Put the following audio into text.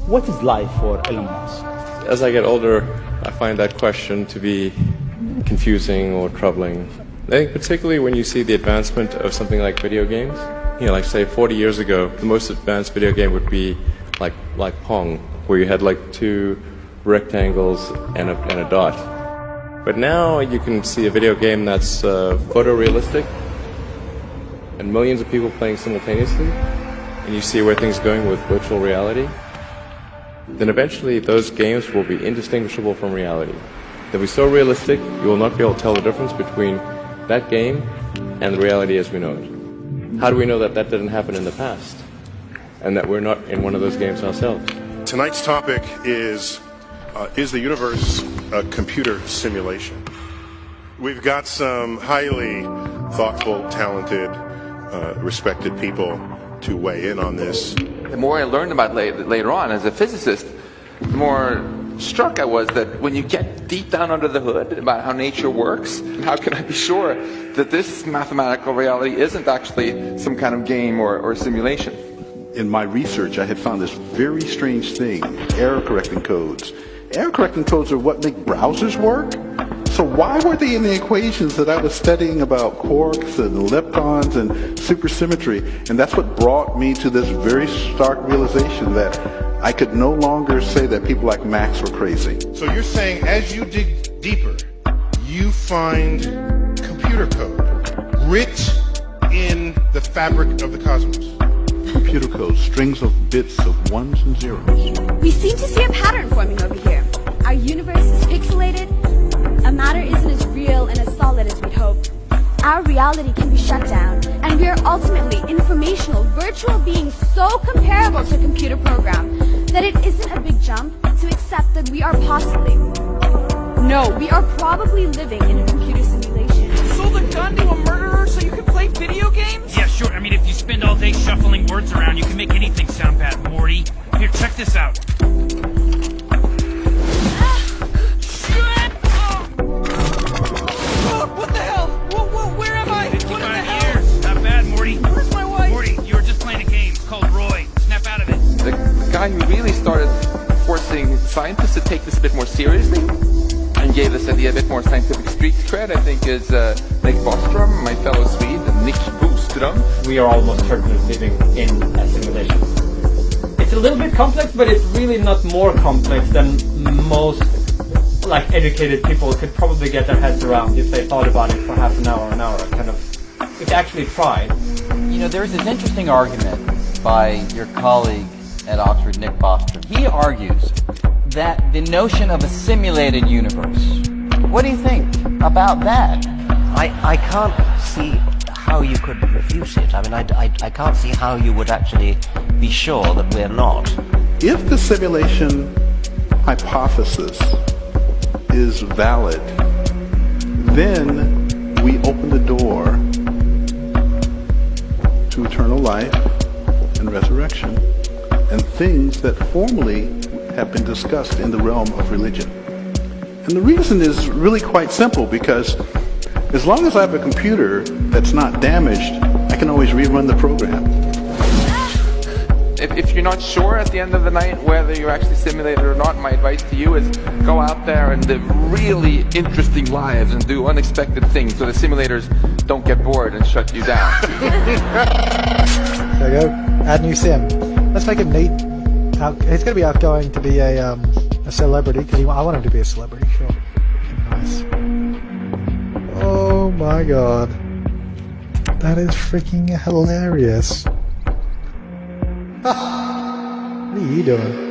What is life for Elon Musk? As I get older, I find that question to be confusing or troubling. I think particularly when you see the advancement of something like video games. Like say 40 years ago, the most advanced video game would be like Pong, where you had like two rectangles and a dot. But now you can see a video game that's photorealistic and millions of people playing simultaneously, and you see where things are going with virtual reality. Then eventually those games will be indistinguishable from reality. They'll be so realistic you will not be able to tell the difference between that game and the reality as we know it. How do we know that that didn't happen in the past and that we're not in one of those games ourselves? Tonight's topic is the universe a computer simulation? We've got some highly thoughtful, talented, respected people to weigh in on this. The more I learned about it later on as a physicist, the more struck I was that when you get deep down under the hood about how nature works, how can I be sure that this mathematical reality isn't actually some kind of game or simulation? In my research, I had found this very strange thing, error correcting codes. Error correcting codes are what make browsers work. So why were they in the equations that I was studying about quarks and leptons and supersymmetry? And that's what brought me to this very stark realization that I could no longer say that people like Max were crazy. So you're saying as you dig deeper, you find computer code writ in the fabric of the cosmos. Computer code, strings of bits of ones and zeros. We seem to see a pattern forming over here. Our universe is pixelated. A matter isn't as real and as solid as we'd hoped. Our reality can be shut down, and we are ultimately informational, virtual beings so comparable to a computer program that it isn't a big jump to accept that we are possibly, no, we are probably living in a computer simulation. You sold a gun to a murderer so you can play video games? Yeah, sure. I mean, if you spend all day shuffling words around, you can make anything sound bad, Morty. Here, check this out. What the hell? Where am I? 55 years. Not bad, Morty. Where's my wife? Morty, you were just playing a game. It's called Roy. Snap out of it. The guy who really started forcing scientists to take this a bit more seriously and gave this idea a bit more scientific street cred, I think, is Nick Bostrom, my fellow Swede, Nick Bostrom. We are almost certainly living in a simulation. It's a little bit complex, but it's really not more complex than most educated people could probably get their heads around if they thought about it for half an hour, if they actually tried. There's this interesting argument by your colleague at Oxford, Nick Bostrom. He argues that the notion of a simulated universe, what do you think about that? I can't see how you could refute it. I mean, I can't see how you would actually be sure that we're not. If the simulation hypothesis is valid, then we open the door to eternal life and resurrection and things that formerly have been discussed in the realm of religion. And the reason is really quite simple, because as long as I have a computer that's not damaged, I can always rerun the program. If you're not sure at the end of the night whether you're actually simulated or not, my advice to you is go out there and live really interesting lives and do unexpected things so the simulators don't get bored and shut you down. There you go. Add new sim. Let's make him neat. He's going to be outgoing to be a celebrity, because I want him to be a celebrity, sure. Nice. Oh my god. That is freaking hilarious. What are you doing?